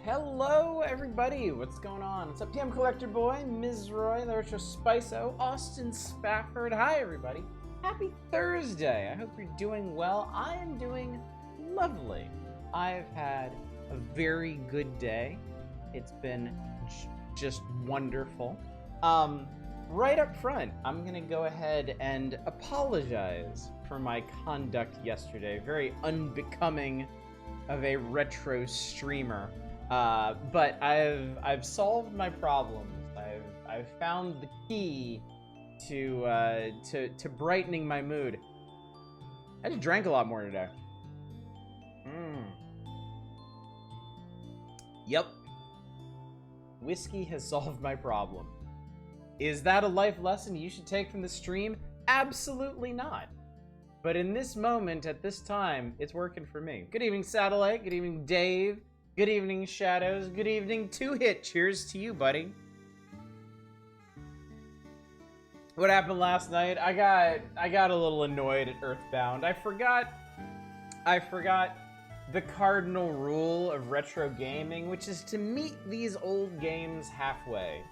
Hello, everybody. What's going on? What's up, PM Collector Boy, Ms. Roy, the Retro Spiso, Austin Spafford. Hi, everybody. Happy Thursday. I hope you're doing well. I am doing lovely. I've had a very good day. It's been just wonderful. Right up front, I'm going to go ahead and apologize for my conduct yesterday. Very unbecoming of a retro streamer. But I've solved my problems. I've found the key to brightening my mood. I just drank a lot more today. Yep. Whiskey has solved my problem. Is that a life lesson you should take from the stream? Absolutely not. But in this moment, at this time, it's working for me. Good evening, Satellite. Good evening, Dave. Good evening, Shadows. Good evening, Two Hit. Cheers to you, buddy. What happened last night? I got a little annoyed at Earthbound. I forgot the cardinal rule of retro gaming, which is to meet these old games halfway.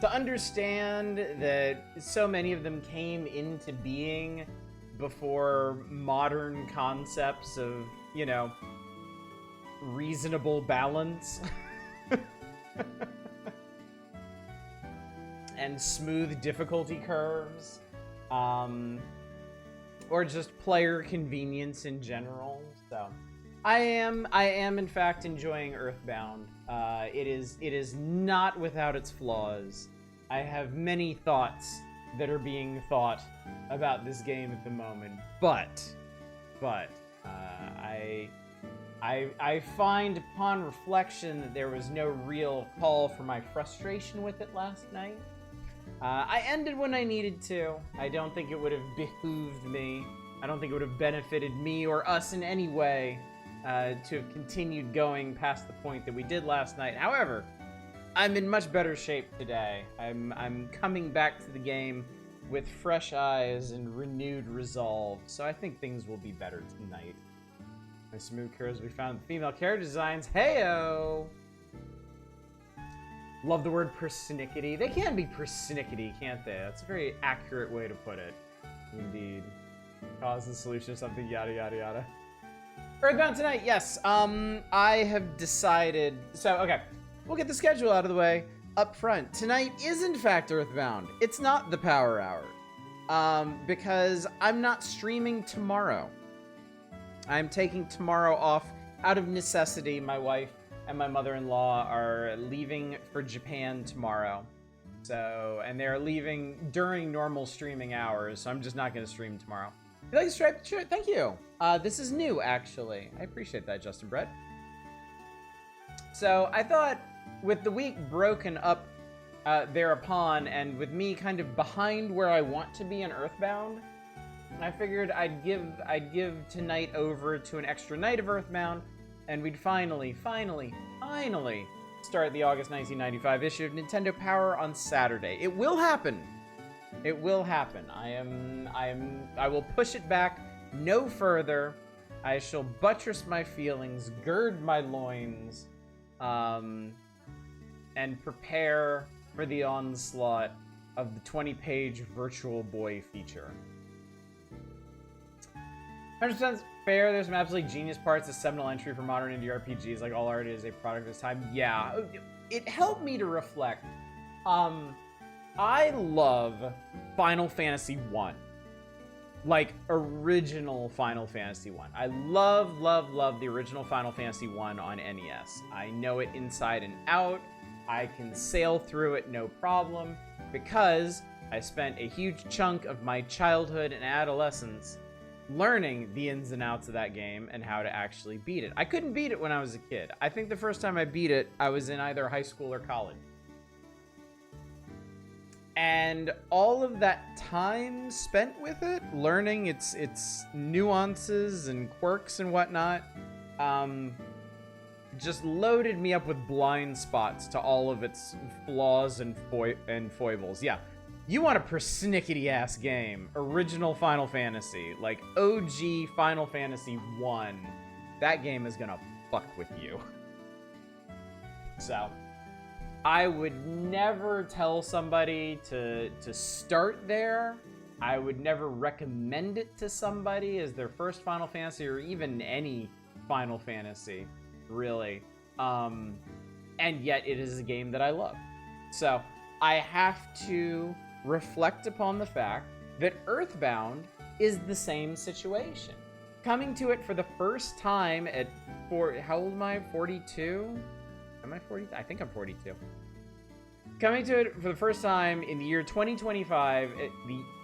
To understand that so many of them came into being before modern concepts of, you know, reasonable balance and smooth difficulty curves, or just player convenience in general. So I am in fact enjoying Earthbound. It is not without its flaws. I have many thoughts that are being thought about this game at the moment, but I find upon reflection that there was no real call for my frustration with it last night. I ended when I needed to. I don't think it would have behooved me. I don't think it would have benefited me or us in any way to have continued going past the point that we did last night. However, I'm in much better shape today. I'm coming back to the game with fresh eyes and renewed resolve, so I think things will be better tonight. My smooth curves, we found female character designs. Heyo! Love the word persnickety. They can be persnickety, can't they? That's a very accurate way to put it. Indeed. Cause and solution, something, yada, yada, yada. Earthbound tonight, yes. I have decided... So, okay. We'll get the schedule out of the way up front. Tonight is, in fact, Earthbound. It's not the Power Hour. Because I'm not streaming tomorrow. I'm taking tomorrow off out of necessity. My wife and my mother-in-law are leaving for Japan tomorrow. So, and they're leaving during normal streaming hours, so I'm just not going to stream tomorrow. You like the stripe? Sure, thank you. This is new, actually. I appreciate that, Justin Brett. So, I thought with the week broken up thereupon, and with me kind of behind where I want to be in Earthbound, I figured I'd give tonight over to an extra night of Earthbound, and we'd finally start the August 1995 issue of Nintendo Power on Saturday. It will happen. It will happen. I will push it back no further. I shall buttress my feelings, gird my loins, and prepare for the onslaught of the 20-page Virtual Boy feature. 100% fair. There's some absolutely genius parts. A seminal entry for modern indie RPGs, like all art is a product of its time. Yeah, it helped me to reflect. I love Final Fantasy 1. Like, original Final Fantasy 1. I love the original Final Fantasy 1 on NES. I know it inside and out. I can sail through it no problem, because I spent a huge chunk of my childhood and adolescence learning the ins and outs of that game and how to actually beat it. I couldn't beat it when I was a kid. I think the first time I beat it, I was in either high school or college. And all of that time spent with it, learning its nuances and quirks and whatnot, just loaded me up with blind spots to all of its flaws and foibles. Yeah. You want a persnickety-ass game. Original Final Fantasy. Like, OG Final Fantasy 1. That game is gonna fuck with you. So I would never tell somebody to start there. I would never recommend it to somebody as their first Final Fantasy, or even any Final Fantasy, really. And yet it is a game that I love. So I have to reflect upon the fact that Earthbound is the same situation. Coming to it for the first time at how old am I? 42? Am I 40? I think I'm 42. Coming to it for the first time in the year 2025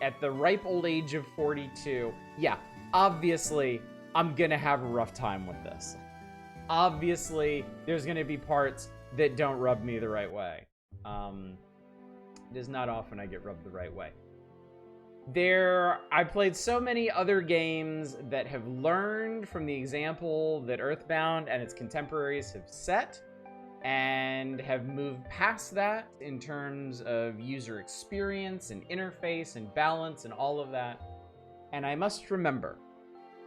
at the ripe old age of 42. Yeah, obviously I'm gonna have a rough time with this. Obviously there's gonna be parts that don't rub me the right way. It is not often I get rubbed the right way. I played so many other games that have learned from the example that Earthbound and its contemporaries have set, and have moved past that in terms of user experience and interface and balance and all of that. And I must remember,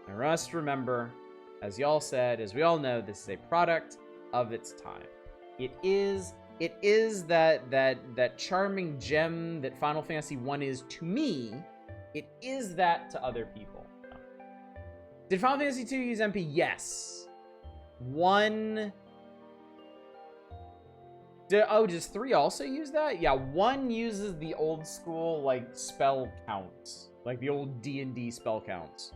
as y'all said, as we all know, this is a product of its time. It is that charming gem that Final Fantasy 1 is to me. It is that to other people. Did Final Fantasy 2 use MP? Yes. 1... does 3 also use that? Yeah, 1 uses the old school, like, spell counts. Like the old D&D spell counts.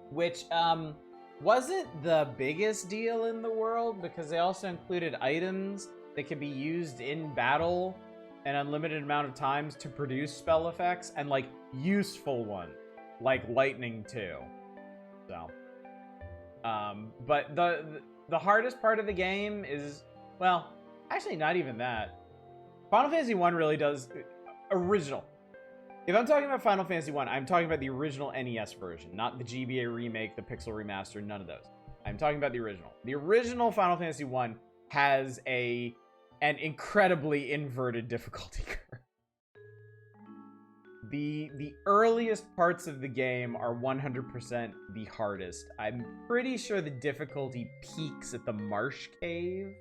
Which, wasn't the biggest deal in the world, because they also included items that could be used in battle an unlimited amount of times to produce spell effects, and, like, useful ones, like lightning too. So, but the hardest part of the game is, well, actually not even that. Final Fantasy 1 really does original. If I'm talking about Final Fantasy 1, I'm talking about the original NES version, not the GBA remake, the Pixel remaster, none of those. I'm talking about the original. The original Final Fantasy 1 has an incredibly inverted difficulty curve. The earliest parts of the game are 100% the hardest. I'm pretty sure the difficulty peaks at the Marsh Cave.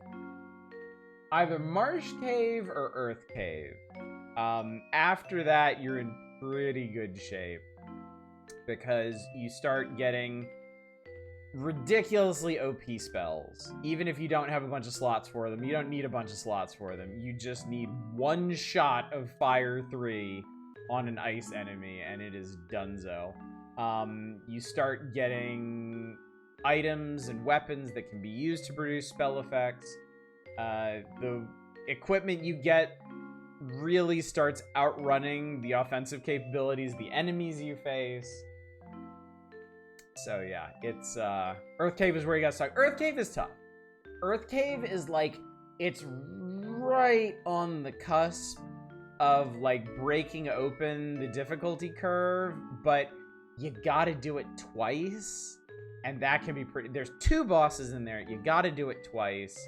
Either Marsh Cave or Earth Cave. After that, you're in pretty good shape, because you start getting ridiculously OP spells. Even if you don't have a bunch of slots for them, you don't need a bunch of slots for them. You just need one shot of Fire 3 on an ice enemy, and it is donezo. You start getting items and weapons that can be used to produce spell effects. The equipment you get really starts outrunning the offensive capabilities of the enemies you face. So yeah, it's Earth Cave is where you got stuck. Earth Cave is tough. Earth Cave is like, it's right on the cusp of like breaking open the difficulty curve, but you gotta do it twice, and that can be pretty. There's 2 bosses in there. You gotta do it twice,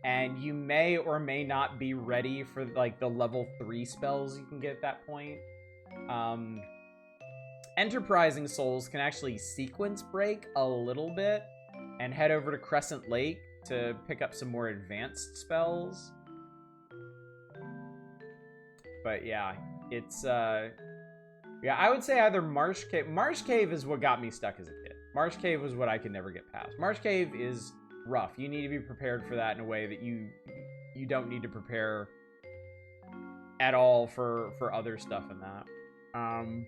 and you may or may not be ready for like the level 3 spells you can get at that point. Enterprising souls can actually sequence break a little bit and head over to Crescent Lake to pick up some more advanced spells. But yeah, it's yeah, I would say either Marsh Cave. Marsh Cave is what got me stuck as a kid. Marsh Cave was what I could never get past. Marsh Cave is rough. You need to be prepared for that in a way that you don't need to prepare at all for other stuff in that.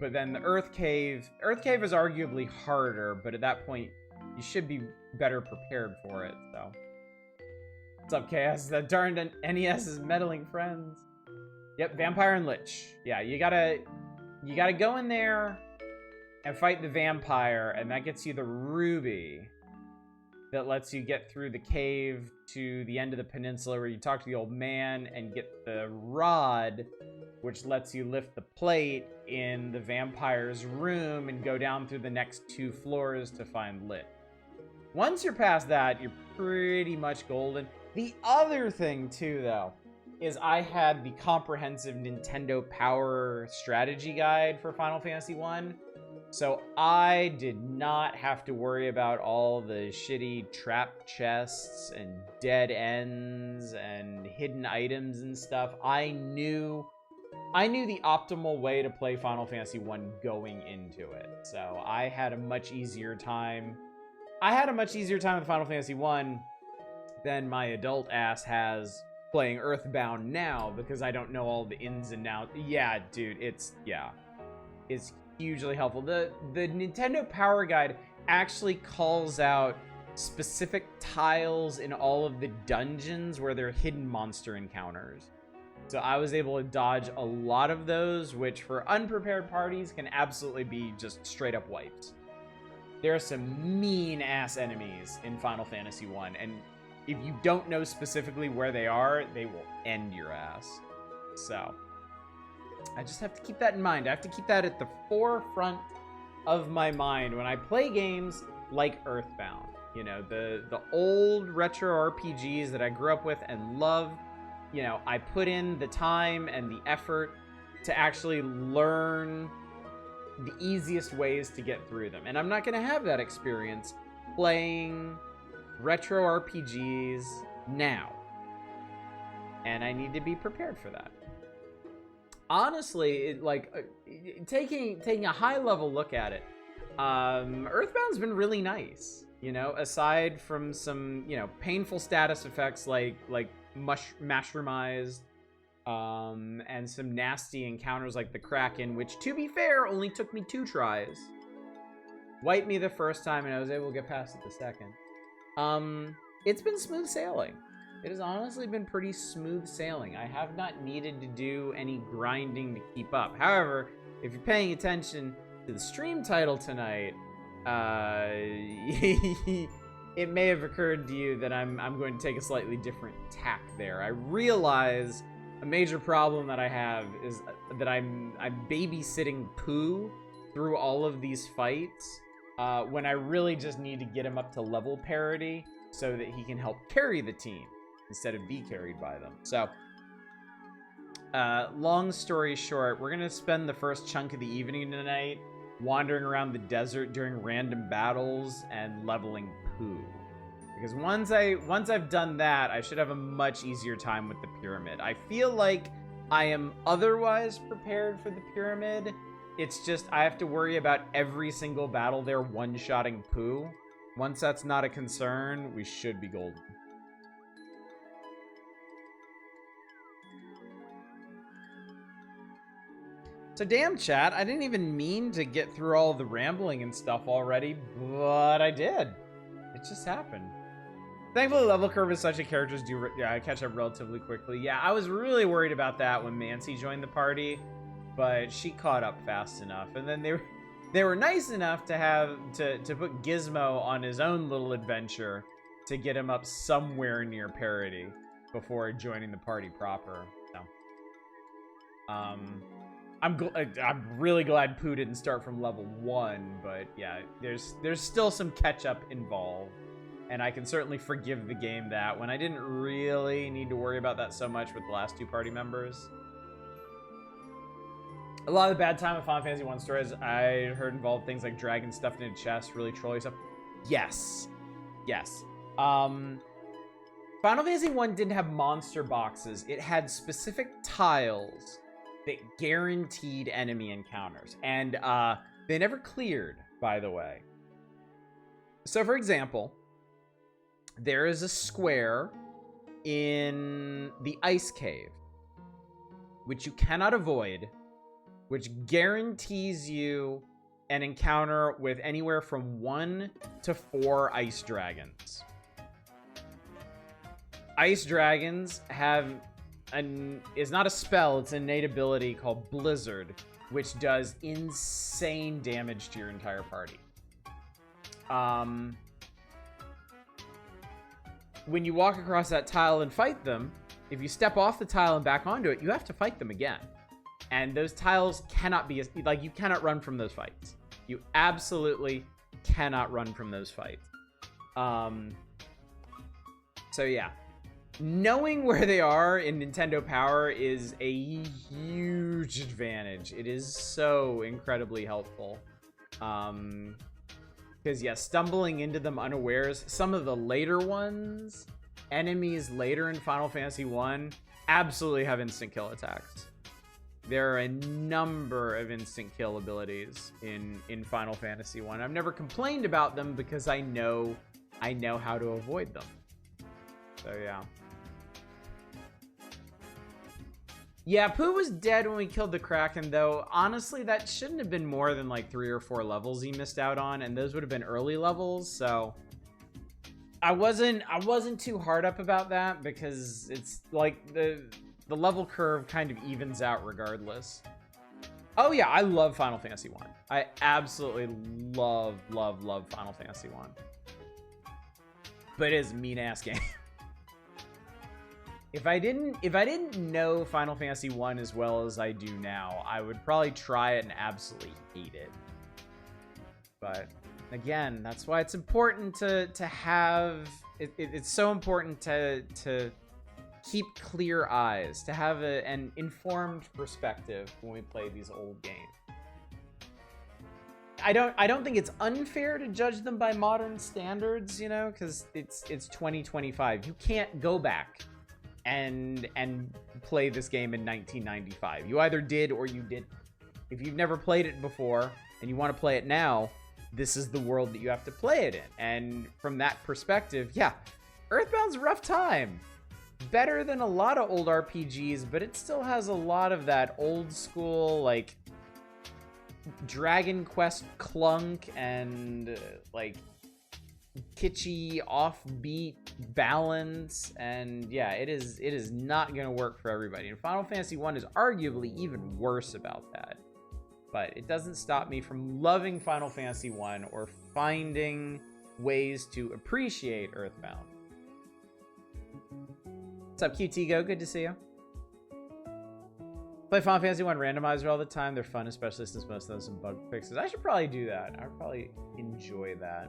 But then the Earth Cave is arguably harder, but at that point you should be better prepared for it. So what's up, Chaos? That darned NES's meddling friends. Yep, Vampire and Lich. Yeah, you gotta go in there and fight the vampire, and that gets you the ruby that lets you get through the cave to the end of the peninsula, where you talk to the old man and get the rod, which lets you lift the plate in the vampire's room and go down through the next 2 floors to find Lich. Once you're past that, you're pretty much golden. The other thing, too, though, is I had the comprehensive Nintendo Power strategy guide for Final Fantasy 1, So I did not have to worry about all the shitty trap chests and dead ends and hidden items and stuff. I knew the optimal way to play Final Fantasy 1 going into it. So I had a much easier time. I had a much easier time with Final Fantasy 1 than my adult ass has playing Earthbound now, because I don't know all the ins and outs. Yeah, dude, it's hugely helpful. The Nintendo Power Guide actually calls out specific tiles in all of the dungeons where there are hidden monster encounters. So I was able to dodge a lot of those, which for unprepared parties can absolutely be just straight up wipes. There are some mean ass enemies in Final Fantasy 1, and if you don't know specifically where they are, they will end your ass. So I just have to keep that in mind. I have to keep that at the forefront of my mind when I play games like Earthbound. You know, the old retro RPGs that I grew up with and loved. You know, I put in the time and the effort to actually learn the easiest ways to get through them. And I'm not going to have that experience playing retro RPGs now. And I need to be prepared for that. Honestly, taking a high level look at it, Earthbound's been really nice. You know, aside from some, you know, painful status effects like mushroomised, and some nasty encounters like the Kraken, which, to be fair, only took me 2 tries. Wiped me the first time, and I was able to get past it the second. It's been smooth sailing. It has honestly been pretty smooth sailing. I have not needed to do any grinding to keep up. However, if you're paying attention to the stream title tonight, it may have occurred to you that I'm going to take a slightly different tack there. I realize a major problem that I have is that I'm babysitting Pooh through all of these fights, when I really just need to get him up to level parity so that he can help carry the team instead of be carried by them. So, long story short, we're going to spend the first chunk of the evening tonight wandering around the desert during random battles and leveling Pooh. Because once I've done that, I should have a much easier time with the pyramid. I feel like I am otherwise prepared for the pyramid. It's just I have to worry about every single battle there one-shotting Pooh. Once that's not a concern, we should be golden. So damn, chat, I didn't even mean to get through all the rambling and stuff already, but I did. It just happened. Thankfully, level curve is such that characters do catch up relatively quickly. Yeah, I was really worried about that when Mancy joined the party, but she caught up fast enough. And then they were nice enough to have to put Gizmo on his own little adventure to get him up somewhere near parity before joining the party proper. So, I'm really glad Pooh didn't start from level 1, but yeah, there's still some catch up involved. And I can certainly forgive the game that when I didn't really need to worry about that so much with the last 2 party members. A lot of the bad time with Final Fantasy 1 stories I heard involved things like dragons stuffed in a chest, really trolly stuff. Yes. Yes. Final Fantasy 1 didn't have monster boxes. It had specific tiles that guaranteed enemy encounters. And they never cleared, by the way. So, for example, there is a square in the ice cave, which you cannot avoid, which guarantees you an encounter with anywhere from 1 to 4 ice dragons. Ice dragons is not a spell, it's an innate ability called Blizzard, which does insane damage to your entire party. When you walk across that tile and fight them, if you step off the tile and back onto it, you have to fight them again. And those tiles cannot be, like, you cannot run from those fights. You absolutely cannot run from those fights. So yeah. Knowing where they are in Nintendo Power is a huge advantage. It is so incredibly helpful. Because, yeah, stumbling into them unawares. Some of the later ones, enemies later in Final Fantasy 1, absolutely have instant kill attacks. There are a number of instant kill abilities in Final Fantasy 1. I've never complained about them because I know how to avoid them. So, yeah. Yeah, Pooh was dead when we killed the Kraken, though. Honestly, that shouldn't have been more than like 3 or 4 levels he missed out on, and those would have been early levels, so I wasn't too hard up about that because it's like the level curve kind of evens out regardless. Oh yeah, I love Final Fantasy 1. I absolutely love Final Fantasy 1. But it is a mean-ass game. If I didn't know Final Fantasy 1 as well as I do now, I would probably try it and absolutely hate it. But again, that's why it's important to have it's so important to keep clear eyes, to have an informed perspective when we play these old games. I don't think it's unfair to judge them by modern standards, you know, because it's 2025. You can't go back and play this game in 1995. You either did or you didn't. If you've never played it before and you want to play it now, this is the world that you have to play it in. And from that perspective, yeah, Earthbound's a rough time. Better than a lot of old RPGs, but it still has a lot of that old school, like, Dragon Quest clunk and, like, kitschy, offbeat balance, and yeah, it is not gonna work for everybody. And Final Fantasy 1 is arguably even worse about that. But it doesn't stop me from loving Final Fantasy 1 or finding ways to appreciate Earthbound. What's up, QTGO? Good to see you. Play Final Fantasy 1 randomizer all the time. They're fun, especially since most of those are bug fixes. I should probably do that. I would probably enjoy that.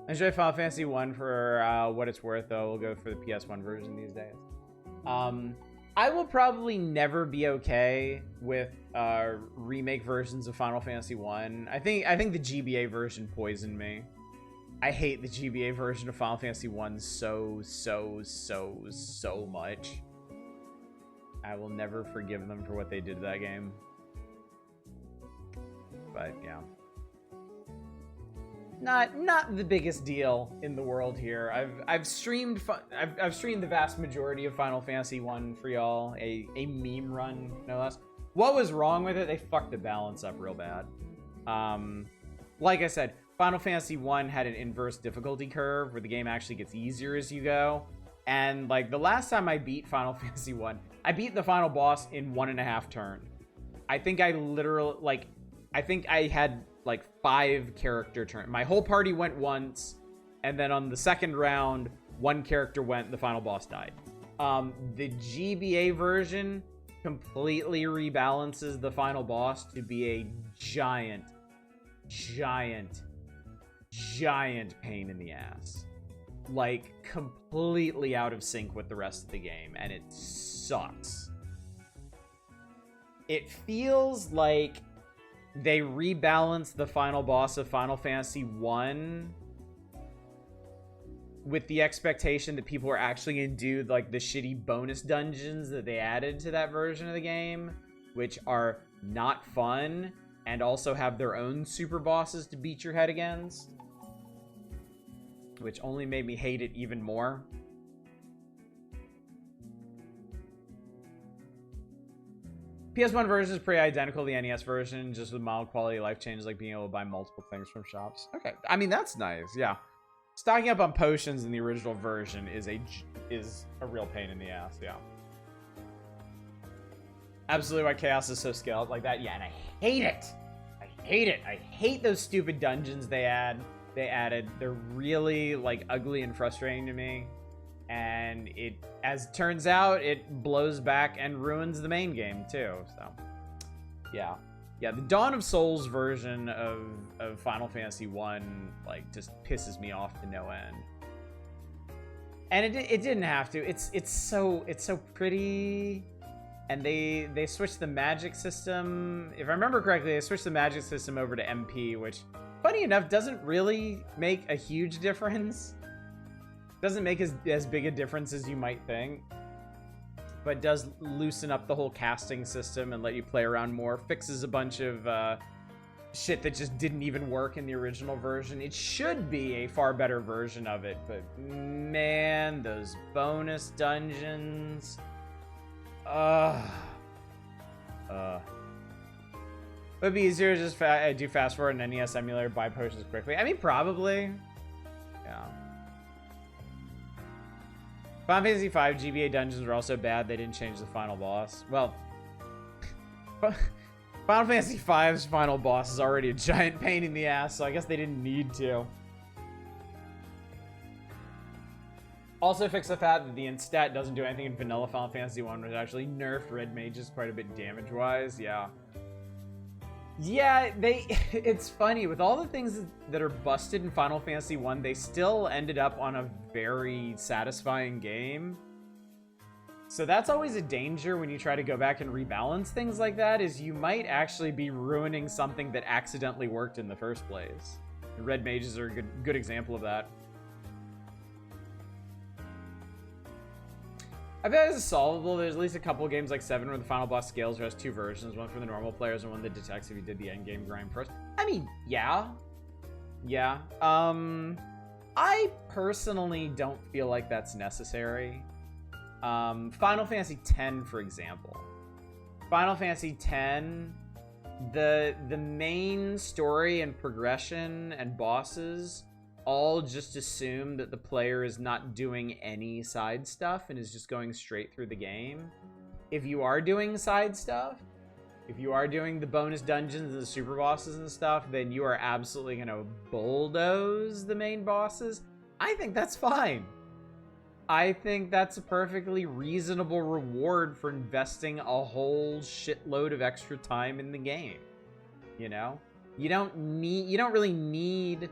I enjoy Final Fantasy 1 for what it's worth, though. We'll go for the PS1 version these days. I will probably never be okay with remake versions of Final Fantasy 1. I think the GBA version poisoned me. I hate the GBA version of Final Fantasy 1 so much. I will never forgive them for what they did to that game. But yeah. Not the biggest deal in the world here. I've streamed the vast majority of Final Fantasy 1 for y'all, a meme run no less. What was wrong with it? They fucked the balance up real bad. Like I said, Final Fantasy 1 had an inverse difficulty curve where the game actually gets easier as you go. And like the last time I beat Final Fantasy 1, I beat the final boss in 1.5 turns. I think I had like 5 character turns. My whole party went once, and then on the second round, 1 character went, and the final boss died. The GBA version completely rebalances the final boss to be a giant pain in the ass. Like, completely out of sync with the rest of the game, and it sucks. It feels like they rebalanced the final boss of Final Fantasy 1 with the expectation that people are actually going to do like the shitty bonus dungeons that they added to that version of the game, which are not fun and also have their own super bosses to beat your head against, which only made me hate it even more. PS1 version is pretty identical to the NES version, just with mild quality of life changes like being able to buy multiple things from shops. Okay, I mean, that's nice, yeah. Stocking up on potions in the original version is a real pain in the ass, yeah. Absolutely why Chaos is so scaled like that, yeah, and I hate it! I hate those stupid dungeons they added. They're really, like, ugly and frustrating to me. And it, as it turns out, it blows back and ruins the main game, too. So, yeah. Yeah, the Dawn of Souls version of Final Fantasy 1, like, just pisses me off to no end. And it didn't have to. It's so pretty. and they switched the magic system. If I remember correctly, they switched the magic system over to MP, which, funny enough, doesn't really make a huge difference. Doesn't make as big a difference as you might think, but does loosen up the whole casting system and let you play around more. Fixes a bunch of shit that just didn't even work in the original version. It should be a far better version of it, but man, those bonus dungeons. Would be easier to just do fast forward in NES emulator, buy potions quickly. I mean, probably. Yeah. Final Fantasy V GBA dungeons were also bad. They didn't change the final boss. Well, Final Fantasy V's final boss is already a giant pain in the ass, so I guess they didn't need to. Also fix the fact that the instat doesn't do anything in vanilla Final Fantasy 1, which actually nerfed red mages quite a bit damage-wise. Yeah. Yeah, it's funny. With all the things that are busted in Final Fantasy 1, they still ended up on a very satisfying game. So that's always a danger when you try to go back and rebalance things like that, is you might actually be ruining something that accidentally worked in the first place. The red mages are a good example of that. I bet it's solvable. There's at least a couple of games like 7 where the final boss scales or has 2 versions, one for the normal players and one that detects if you did the end game grind first. I mean, yeah. Yeah. I personally don't feel like that's necessary. Final Fantasy X, for example. Final Fantasy X, the main story and progression and bosses all just assume that the player is not doing any side stuff and is just going straight through the game. If you are doing side stuff, if you are doing the bonus dungeons and the super bosses and stuff, then you are absolutely gonna bulldoze the main bosses. I think that's fine. I think that's a perfectly reasonable reward for investing a whole shitload of extra time in the game. You know? You don't really need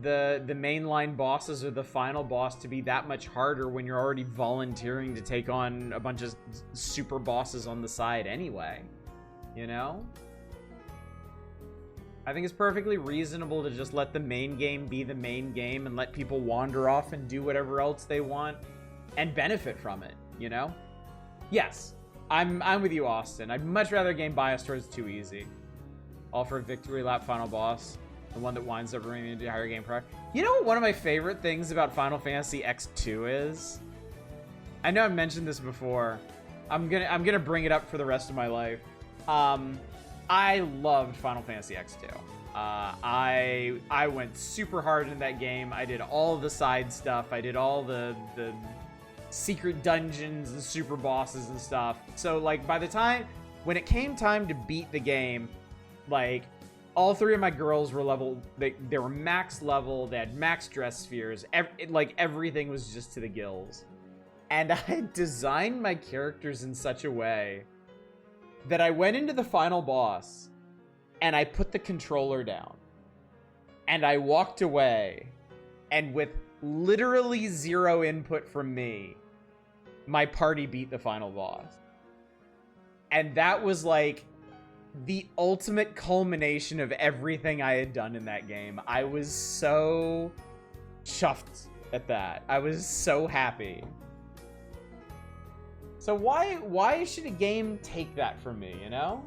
the mainline bosses or the final boss to be that much harder when you're already volunteering to take on a bunch of super bosses on the side anyway. You know? I think it's perfectly reasonable to just let the main game be the main game and let people wander off and do whatever else they want and benefit from it, you know? Yes, I'm with you, Austin. I'd much rather a game biased towards too easy. All for a victory lap final boss. The one that winds up ruining the entire game prior. You know what one of my favorite things about Final Fantasy X2 is? I know I've mentioned this before. I'm gonna bring it up for the rest of my life. I loved Final Fantasy X2. I went super hard in that game. I did all the side stuff. I did all the secret dungeons and super bosses and stuff. So like by the time when it came time to beat the game, like all 3 of my girls were level, they were max level, they had max dress spheres, like everything was just to the gills. And I designed my characters in such a way that I went into the final boss and I put the controller down and I walked away, and with literally 0 input from me, my party beat the final boss. And that was like the ultimate culmination of everything I had done in that game. I was so chuffed at that. I was so happy. So why should a game take that from me, you know?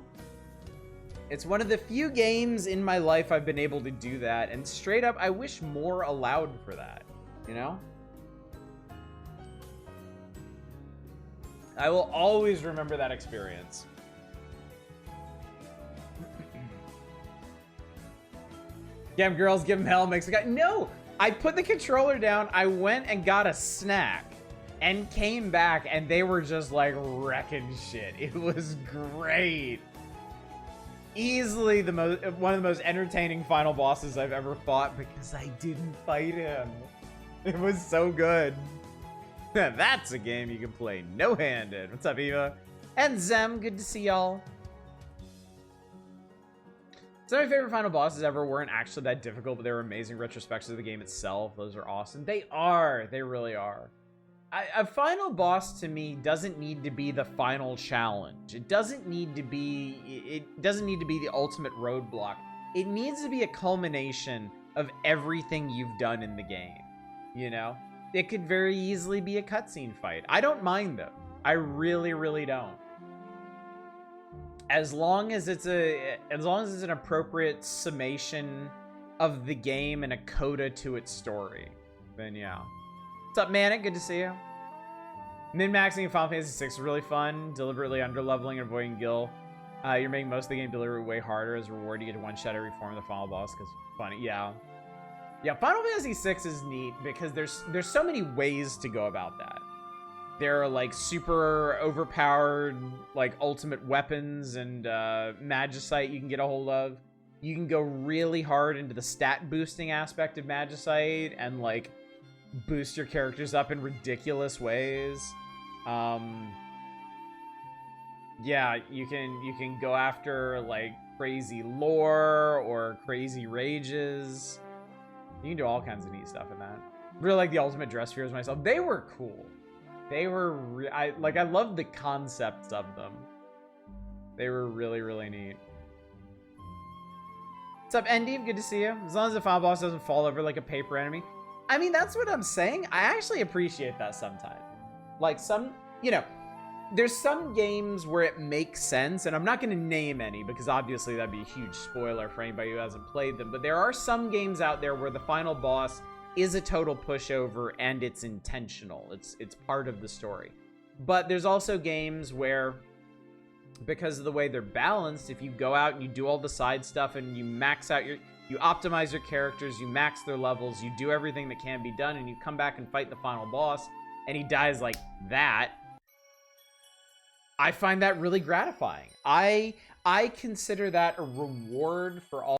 It's one of the few games in my life I've been able to do that, and straight up, I wish more allowed for that, you know? I will always remember that experience. Damn girls, give him hell, makes a guy. No! I put the controller down, I went and got a snack, and came back, and they were just like wrecking shit. It was great. Easily one of the most entertaining final bosses I've ever fought because I didn't fight him. It was so good. That's a game you can play no-handed. What's up, Eva? And Zem, good to see y'all. Some of my favorite final bosses ever weren't actually that difficult, but they were amazing retrospectives of the game itself. Those are awesome. They are. They really are. A final boss to me doesn't need to be the final challenge. It doesn't need to be the ultimate roadblock. It needs to be a culmination of everything you've done in the game. You know? It could very easily be a cutscene fight. I don't mind them. I really, really don't. As long as it's an appropriate summation of the game and a coda to its story, then yeah. What's up, Manic? Good to see you. Min-maxing in Final Fantasy VI is really fun. Deliberately underleveling and avoiding Gil. You're making most of the game deliberately way harder. As a reward, you get to one-shot every form of the final boss, because funny. Yeah. Yeah, Final Fantasy VI is neat because there's so many ways to go about that. There are, like, super overpowered, like, ultimate weapons and magicite you can get a hold of. You can go really hard into the stat boosting aspect of magicite and, like, boost your characters up in ridiculous ways. Yeah, you can go after, like, crazy lore or crazy rages. You can do all kinds of neat stuff in that. Really like the ultimate dress spheres myself. They were cool. They were I love the concepts of them. They were really, really neat. What's up, Endiv? Good to see you. As long as the final boss doesn't fall over like a paper enemy. I mean, that's what I'm saying. I actually appreciate that sometimes. Like there's some games where it makes sense, and I'm not going to name any because obviously that'd be a huge spoiler for anybody who hasn't played them, but there are some games out there where the final boss is a total pushover and it's intentional. It's part of the story. But there's also games where, because of the way they're balanced, if you go out and you do all the side stuff and you optimize your characters, you max their levels, you do everything that can be done, and you come back and fight the final boss, and he dies like that, I find that really gratifying. I consider that a reward for all